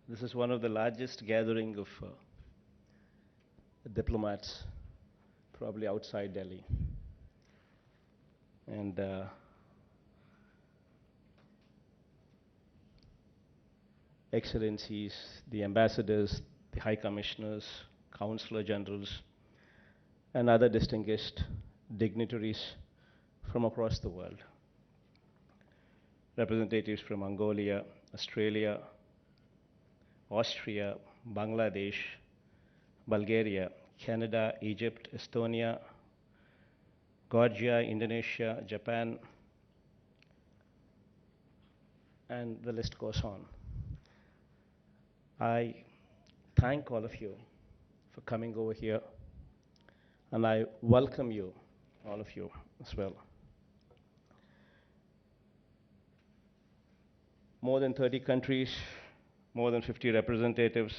This is one of the largest gathering of diplomats, probably outside Delhi. And excellencies, the ambassadors, the high commissioners, consular generals, and other distinguished dignitaries from across the world. Representatives from Mongolia, Australia, Austria, Bangladesh, Bulgaria, Canada, Egypt, Estonia, Georgia, Indonesia, Japan, and the list goes on. I thank all of you for coming over here, and I welcome you, all of you, as well. More than 30 countries, more than 50 representatives,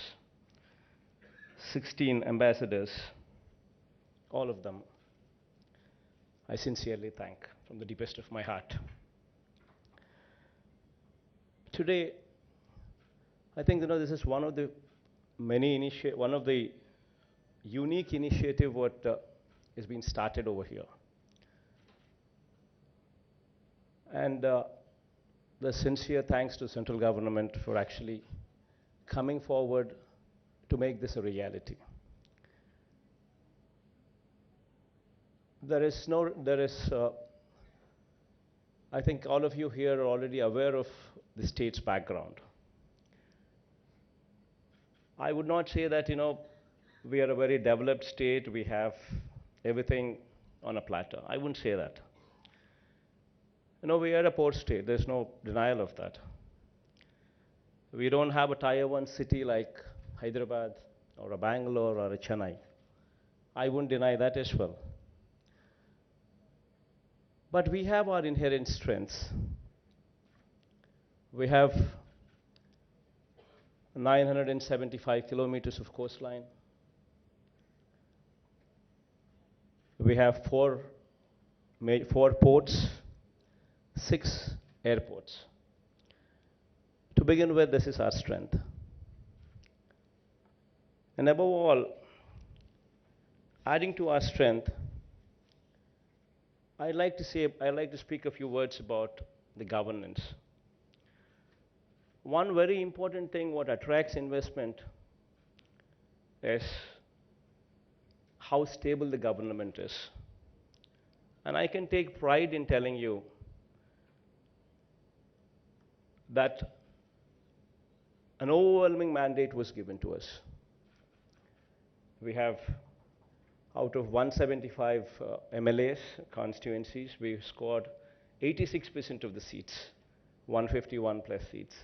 16 ambassadors, all of them, I sincerely thank from the deepest of my heart. Today, I think this is one of the one of the unique initiative what has been started over here, and the sincere thanks to central government for actually coming forward to make this a reality. I think all of you here are already aware of the state's background. I would not say that, we are a very developed state, we have everything on a platter. I wouldn't say that. We are a port state, there's no denial of that. We don't have a tier 1 city like Hyderabad or a Bangalore or a Chennai. I wouldn't deny that as well. But we have our inherent strengths. We have 975 kilometers of coastline. We have four ports, 6 airports. To begin with, this is our strength. And above all, adding to our strength, I'd like to speak a few words about the governance. One very important thing what attracts investment is how stable the government is. And I can take pride in telling you that an overwhelming mandate was given to us. We have, out of 175 MLAs, constituencies, we've scored 86% of the seats, 151 plus seats.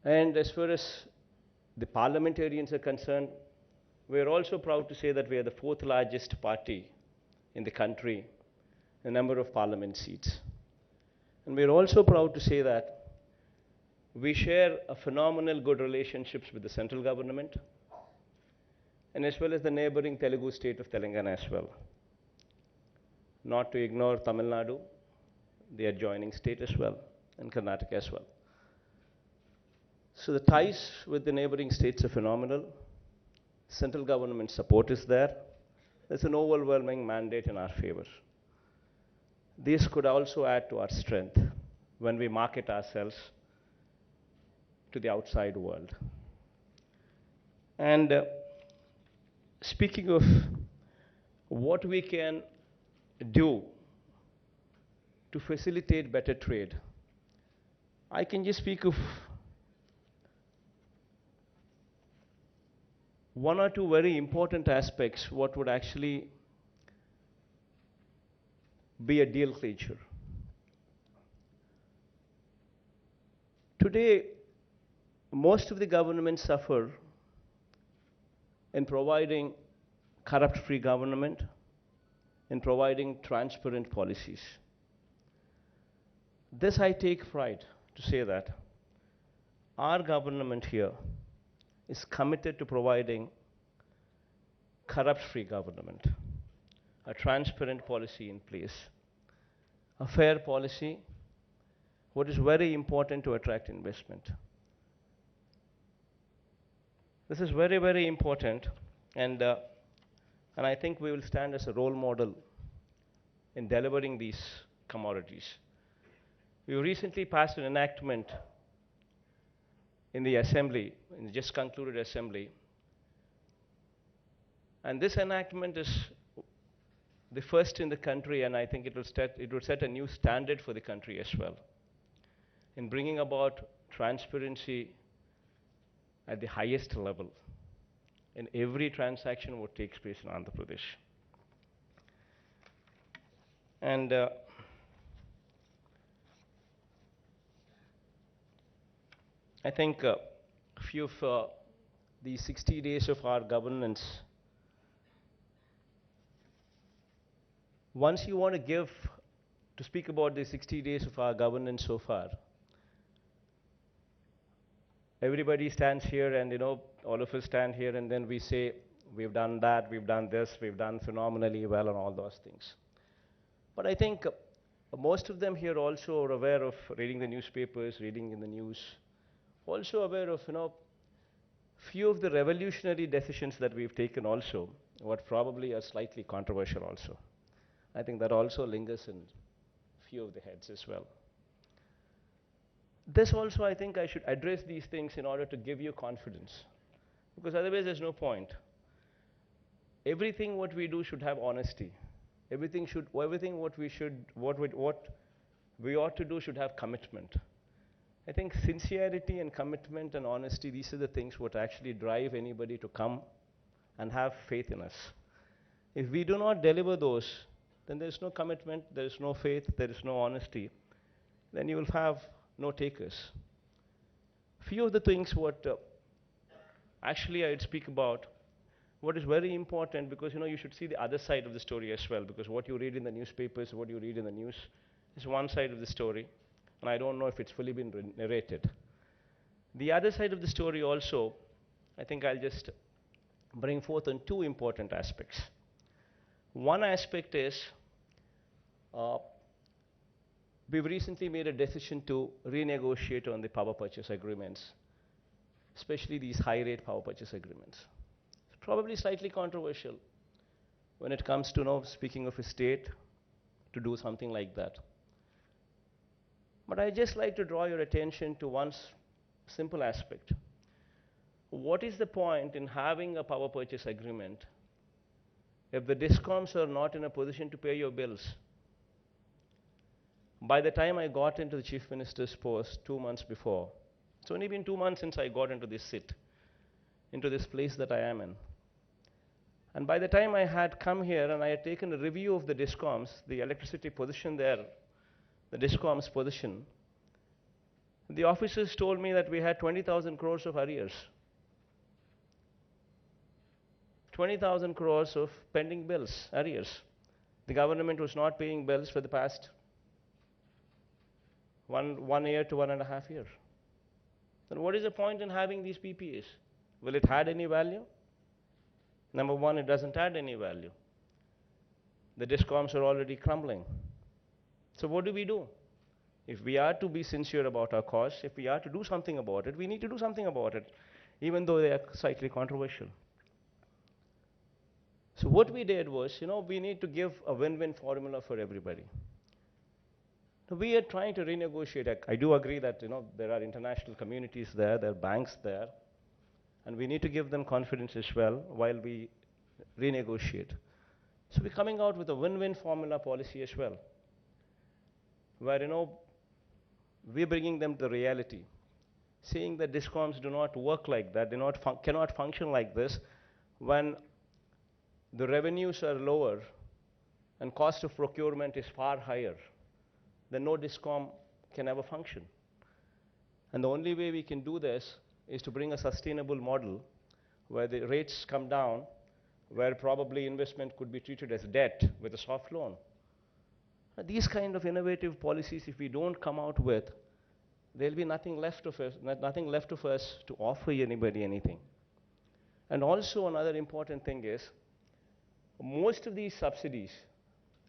And as far as the parliamentarians are concerned, we're also proud to say that we are the 4th largest party in the country, in number of parliament seats. And we're also proud to say that we share a phenomenal good relationships with the central government, and as well as the neighboring Telugu state of Telangana as well. Not to ignore Tamil Nadu, the adjoining state as well, and Karnataka as well. So the ties with the neighboring states are phenomenal. Central government support is there. There's an overwhelming mandate in our favor. This could also add to our strength when we market ourselves to the outside world. And speaking of what we can do to facilitate better trade, I can just speak of one or two very important aspects what would actually be a deal clincher. Today, most of the governments suffer in providing corrupt-free government, in providing transparent policies. This I take pride to say that our government here is committed to providing corrupt-free government, a transparent policy in place, a fair policy, what is very important to attract investment. This is very, very important, and, uh, and I think we will stand as a role model in delivering these commodities. We recently passed an enactment in the assembly, in the just concluded assembly, and this enactment is the first in the country, and I think it will set a new standard for the country as well in bringing about transparency at the highest level in every transaction what takes place in Andhra Pradesh. And I think a few of these 60 days of our governance, once you want to speak about the 60 days of our governance so far, everybody stands here and, all of us stand here and then we say, we've done that, we've done this, we've done phenomenally well and all those things. But I think most of them here also are aware of reading the newspapers, reading in the news, also aware of, few of the revolutionary decisions that we've taken also, what probably are slightly controversial also. I think that also lingers in few of the heads as well. This also, I think I should address these things in order to give you confidence, because otherwise there's no point. Everything what we do should have honesty. Everything what we ought to do should have commitment. I think sincerity and commitment and honesty, these are the things what actually drive anybody to come and have faith in us. If we do not deliver those, then there is no commitment, there is no faith, there is no honesty. Then you will have no takers. Few of the things what actually I'd speak about, what is very important, because you should see the other side of the story as well, because what you read in the newspapers, what you read in the news is one side of the story, and I don't know if it's fully been narrated. The other side of the story also, I think I'll just bring forth on two important aspects. One aspect is, we've recently made a decision to renegotiate on the power purchase agreements, especially these high-rate power purchase agreements. It's probably slightly controversial when it comes to speaking of a state to do something like that. But I just like to draw your attention to one simple aspect. What is the point in having a power purchase agreement if the discoms are not in a position to pay your bills? By the time I got into the Chief Minister's post 2 months before, it's only been 2 months since I got into this seat, into this place that I am in. And by the time I had come here and I had taken a review of the discoms, the electricity position there, the discoms position, the officers told me that we had 20,000 crores of arrears. 20,000 crores of pending bills, arrears. The government was not paying bills for the past one year to 1.5 years. Then what is the point in having these PPAs? Will it add any value? Number one, it doesn't add any value. The discoms are already crumbling. So what do we do? If we are to be sincere about our cause, if we are to do something about it, we need to do something about it, even though they are slightly controversial. So what we did was, we need to give a win-win formula for everybody. So we are trying to renegotiate. I do agree that, there are international communities there are banks there, and we need to give them confidence as well while we renegotiate. So we're coming out with a win-win formula policy as well, where, we're bringing them to reality, saying that discoms do not work like that, cannot function like this when the revenues are lower and cost of procurement is far higher. Then no discom can ever function. And the only way we can do this is to bring a sustainable model where the rates come down, where probably investment could be treated as debt with a soft loan. These kind of innovative policies, if we don't come out with, there'll be nothing left of us to offer anybody anything. And also another important thing is, most of these subsidies,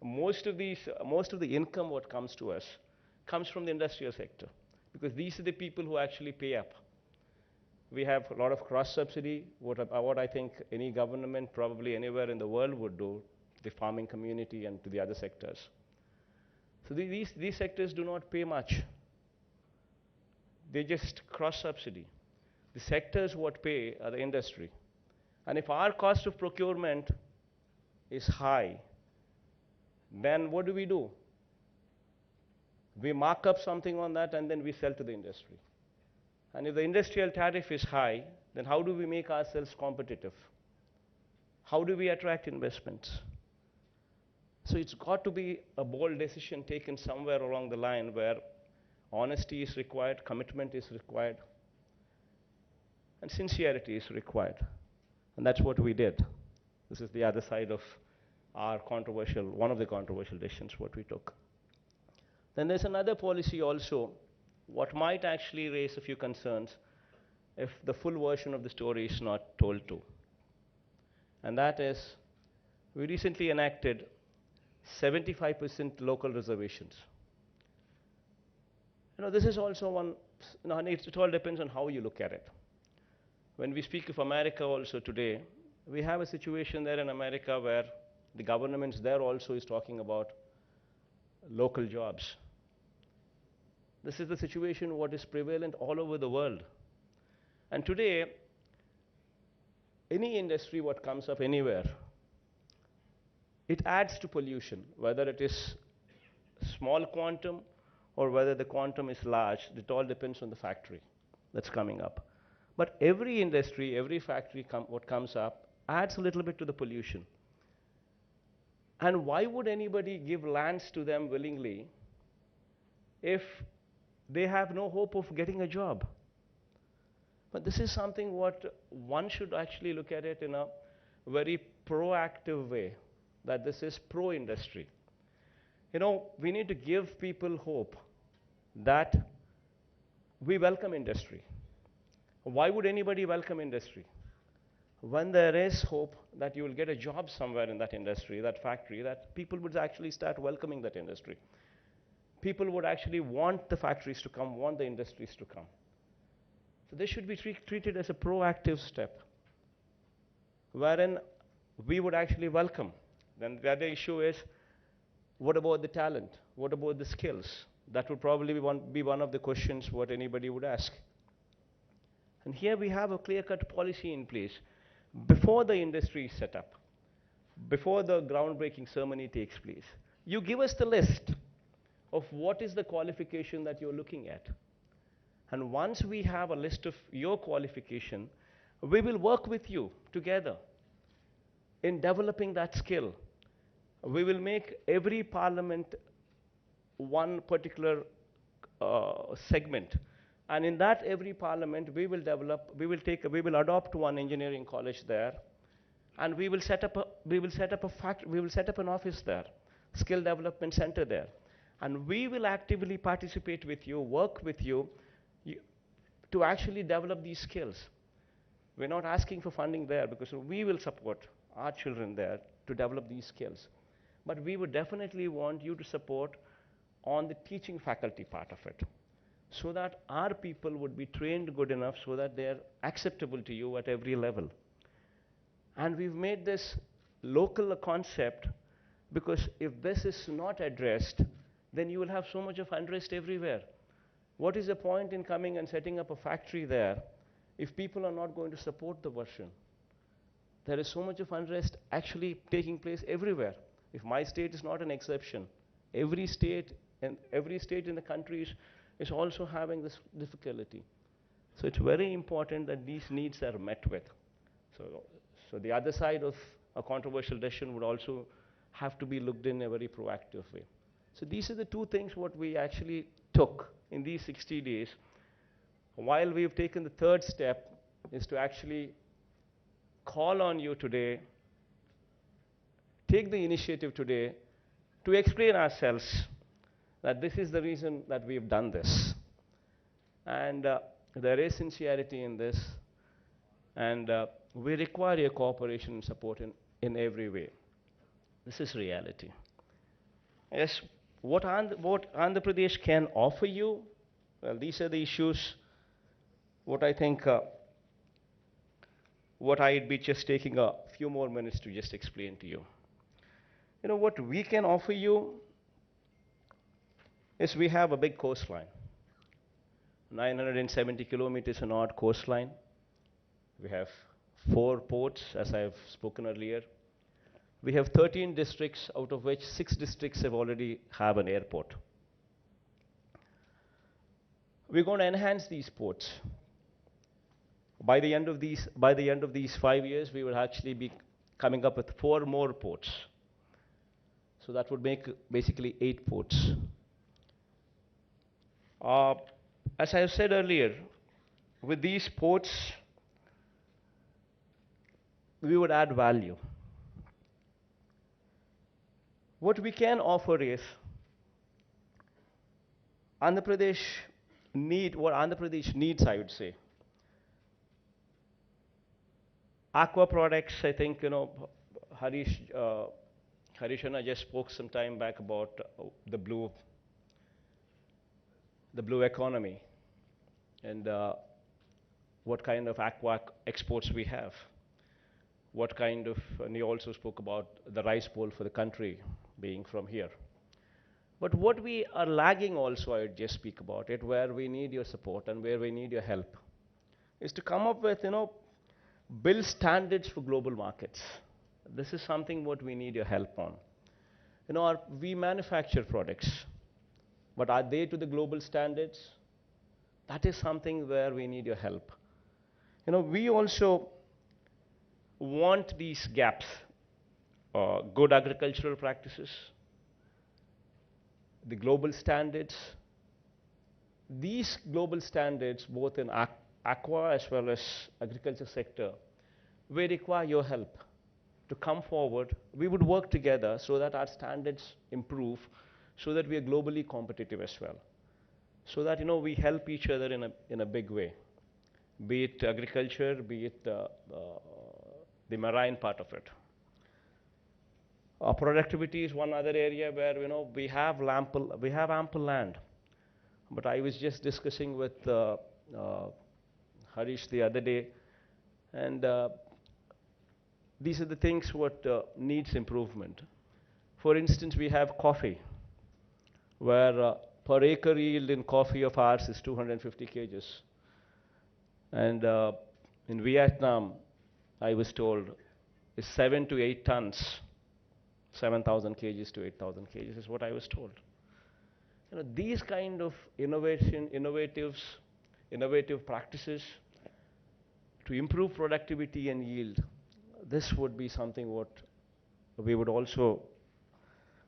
most of the income what comes to us comes from the industrial sector, because these are the people who actually pay up. We have a lot of cross-subsidy, what I think any government probably anywhere in the world would do to the farming community and to the other sectors. So these sectors do not pay much. They just cross-subsidy. The sectors what pay are the industry. And if our cost of procurement is high, then what do? We mark up something on that and then we sell to the industry. And if the industrial tariff is high, then how do we make ourselves competitive? How do we attract investments? So it's got to be a bold decision taken somewhere along the line where honesty is required, commitment is required, and sincerity is required. And that's what we did. This is the other side of our one of the controversial decisions what we took. Then there's another policy also, what might actually raise a few concerns if the full version of the story is not told to. And that is, we recently enacted 75% local reservations. This is also one, it all depends on how you look at it. When we speak of America also today, we have a situation there in America where the governments there also is talking about local jobs. This is the situation what is prevalent all over the world. And today, any industry what comes up anywhere, it adds to pollution, whether it is small quantum or whether the quantum is large. It all depends on the factory that's coming up. But every industry, every factory what comes up adds a little bit to the pollution. And why would anybody give lands to them willingly if they have no hope of getting a job? But this is something what one should actually look at it in a very proactive way, that this is pro-industry. We need to give people hope that we welcome industry. Why would anybody welcome industry? When there is hope that you will get a job somewhere in that industry, that factory, that people would actually start welcoming that industry. People would actually want the factories to come, want the industries to come. So this should be treated as a proactive step, wherein we would actually welcome. Then the other issue is, what about the talent? What about the skills? That would probably be one of the questions what anybody would ask. And here we have a clear-cut policy in place. Before the industry is set up, before the groundbreaking ceremony takes place, you give us the list of what is the qualification that you're looking at. And once we have a list of your qualification, we will work with you together in developing that skill. We will make every parliament one particular segment. And in that every parliament, we will adopt one engineering college there, and we will set up an office there, skill development center there, and we will actively participate with you, work with you, to actually develop these skills. We're not asking for funding there because we will support our children there to develop these skills. But we would definitely want you to support on the teaching faculty part of it, so that our people would be trained good enough so that they're acceptable to you at every level. And we've made this local concept because if this is not addressed, then you will have so much of unrest everywhere. What is the point in coming and setting up a factory there if people are not going to support the version? There is so much of unrest actually taking place everywhere. If my state is not an exception, every state in the country is also having this difficulty. So it's very important that these needs are met with. So the other side of a controversial decision would also have to be looked in a very proactive way. So these are the two things what we actually took in these 60 days. While we've taken the third step is to actually call on you today, take the initiative today to explain ourselves that this is the reason that we've done this. And there is sincerity in this, and we require your cooperation and support in every way. This is reality. Yes, what Andhra Pradesh can offer you, well, these are the issues what I think what I'd be just taking a few more minutes to just explain to you. You know, what we can offer you is we have a big coastline, 970 kilometers an odd coastline. We have 4 ports, as I've spoken earlier. We have 13 districts, out of which 6 districts have already have an airport. We're going to enhance these ports. By the end of these 5 years, we will actually be coming up with 4 more ports. So that would make basically 8 ports. As I have said earlier, with these ports, we would add value. What we can offer is what Andhra Pradesh needs, I would say. Aqua products, I think, you know, Harish and I just spoke some time back about the blue economy and what kind of aqua exports we have. What kind of, and he also spoke about the rice bowl for the country being from here. But what we are lagging also, I would just speak about it, where we need your support and where we need your help, is to come up with, you know, build standards for global markets. This is something what we need your help on. You know, we manufacture products, but are they to the global standards? That is something where we need your help. You know, we also want these gaps, good agricultural practices, the global standards. These global standards, both in aqua as well as agriculture sector, we require your help to come forward. We would work together so that our standards improve, so that we are globally competitive as well, so that, you know, we help each other in a big way, be it agriculture, be it the marine part of it. Productivity is one other area where, you know, we have ample land. But I was just discussing with Harish the other day, and these are the things what needs improvement. For instance, we have coffee, where per acre yield in coffee of ours is 250 kgs. And in Vietnam, I was told, is 7 to 8 tons, 7,000 kgs to 8,000 kgs is what I was told. You know, these kind of innovative practices to improve productivity and yield, this would be something what we would also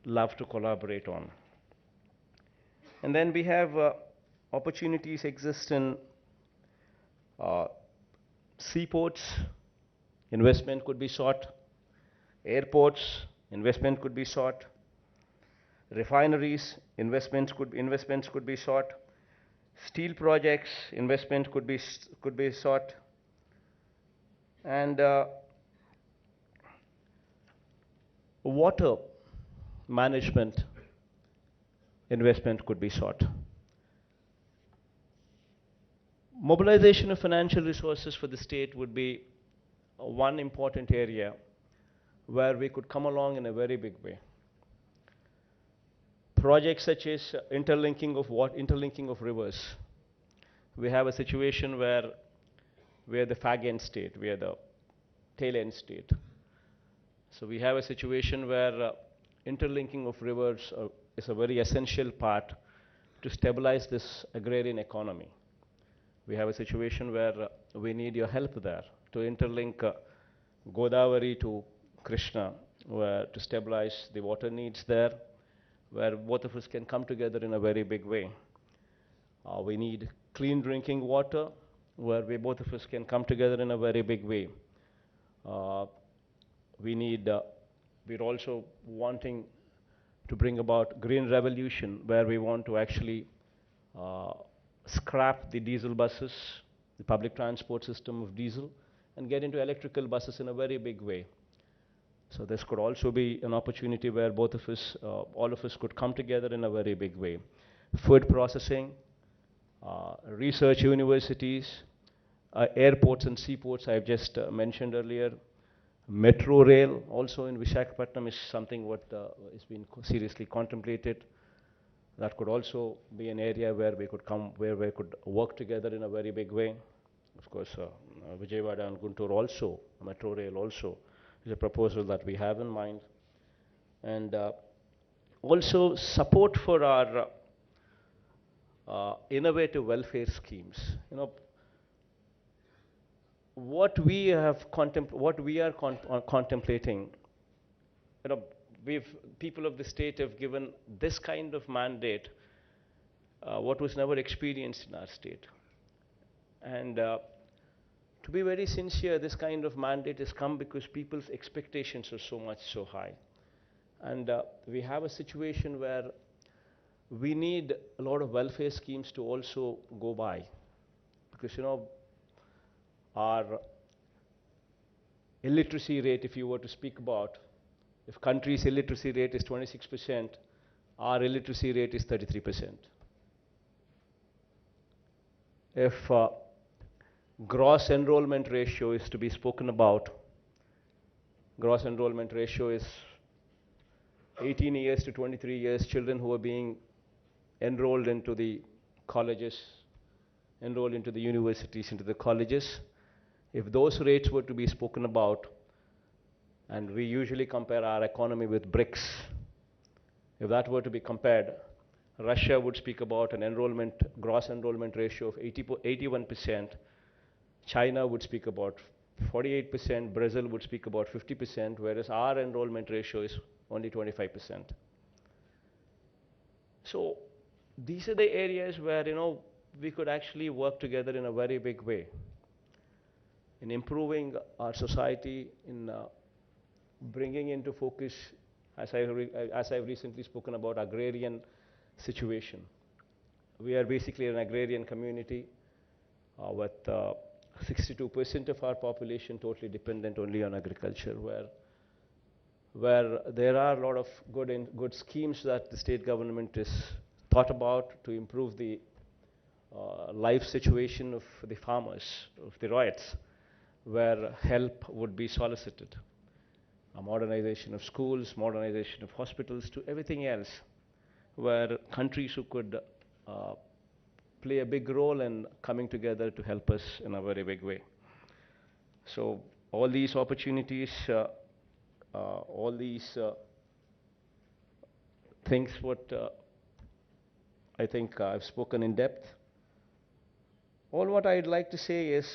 love to collaborate on. And then we have opportunities exist in seaports, investment could be sought. Airports, investment could be sought. Refineries, investments could be sought. Steel projects, investment could be sought. And water management investment could be sought. Mobilization of financial resources for the state would be one important area where we could come along in a very big way. Projects such as interlinking of rivers. We have a situation where we are the fag end state, we are the tail end state. So we have a situation where interlinking of rivers is a very essential part to stabilize this agrarian economy. We have a situation where we need your help there to interlink Godavari to Krishna, where to stabilize the water needs there, where both of us can come together in a very big way. We need clean drinking water, where we both of us can come together in a very big way. We're also wanting to bring about green revolution, where we want to actually scrap the diesel buses, the public transport system of diesel, and get into electrical buses in a very big way. So this could also be an opportunity where both of us, all of us could come together in a very big way. Food processing, research universities, Airports and seaports I've just mentioned earlier. Metro rail also in Visakhapatnam is something what is being seriously contemplated. That could also be an area where where we could work together in a very big way. Of course, Vijayawada and Guntur also, metro rail also, is a proposal that we have in mind. And also support for our innovative welfare schemes. You know, what we are contemplating, you know, people of the state have given this kind of mandate, what was never experienced in our state. And to be very sincere, this kind of mandate has come because people's expectations are so high. And we have a situation where we need a lot of welfare schemes to also go by. Because, you know, our illiteracy rate, if you were to speak about, if country's illiteracy rate is 26%, our illiteracy rate is 33%. If gross enrollment ratio is to be spoken about, gross enrollment ratio is 18 years to 23 years, children who are being enrolled into the colleges, enrolled into the universities, into the colleges. If those rates were to be spoken about, and we usually compare our economy with BRICS, if that were to be compared, Russia would speak about an gross enrollment ratio of 81%, China would speak about 48%, Brazil would speak about 50%, whereas our enrollment ratio is only 25%. So these are the areas where, you know, we could actually work together in a very big way in improving our society, in bringing into focus, as I've recently spoken about, agrarian situation. We are basically an agrarian community with 62% of our population totally dependent only on agriculture, where there are a lot of good schemes that the state government is thought about to improve the life situation of the farmers, of the ryots, where help would be solicited. A modernization of schools, modernization of hospitals, to everything else, where countries who could play a big role in coming together to help us in a very big way. So all these opportunities, all these things what I think I've spoken in depth. All what I'd like to say is,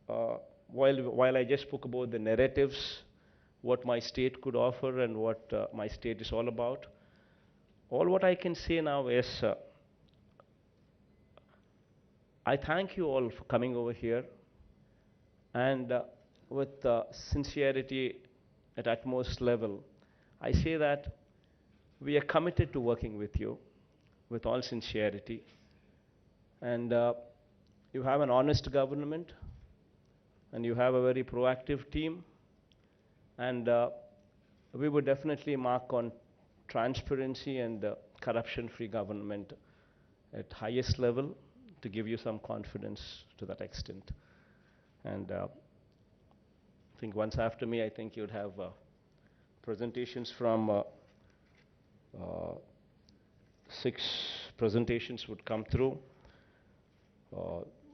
while I just spoke about the narratives, what my state could offer and what my state is all about, all what I can say now is, I thank you all for coming over here, and with sincerity at utmost level, I say that we are committed to working with you with all sincerity, and you have an honest government, and you have a very proactive team, and we would definitely mark on transparency and corruption-free government at highest level to give you some confidence to that extent. And I think once after me, I think you'd have presentations from 6 presentations would come through.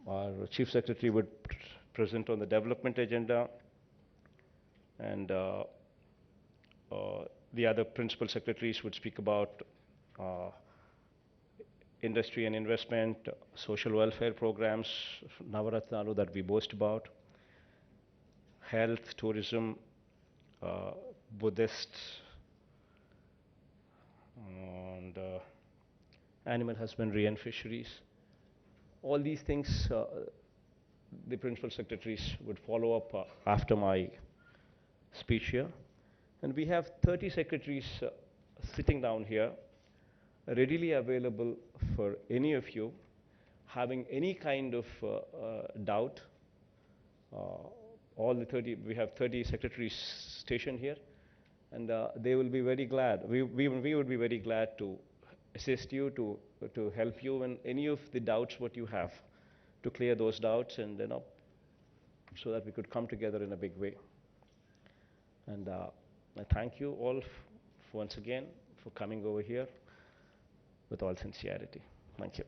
Our Chief Secretary would present on the development agenda, and the other principal secretaries would speak about industry and investment, social welfare programs, Navaratnalu that we boast about, health, tourism, Buddhist, and animal husbandry and fisheries. All these things the principal secretaries would follow up after my speech here. And we have 30 secretaries sitting down here, readily available for any of you having any kind of doubt. All the 30, we have 30 secretaries stationed here, and they will be very glad. We would be very glad to assist you, to help you in any of the doubts what you have, to clear those doubts and, so that we could come together in a big way. And I thank you all once again for coming over here with all sincerity. Thank you.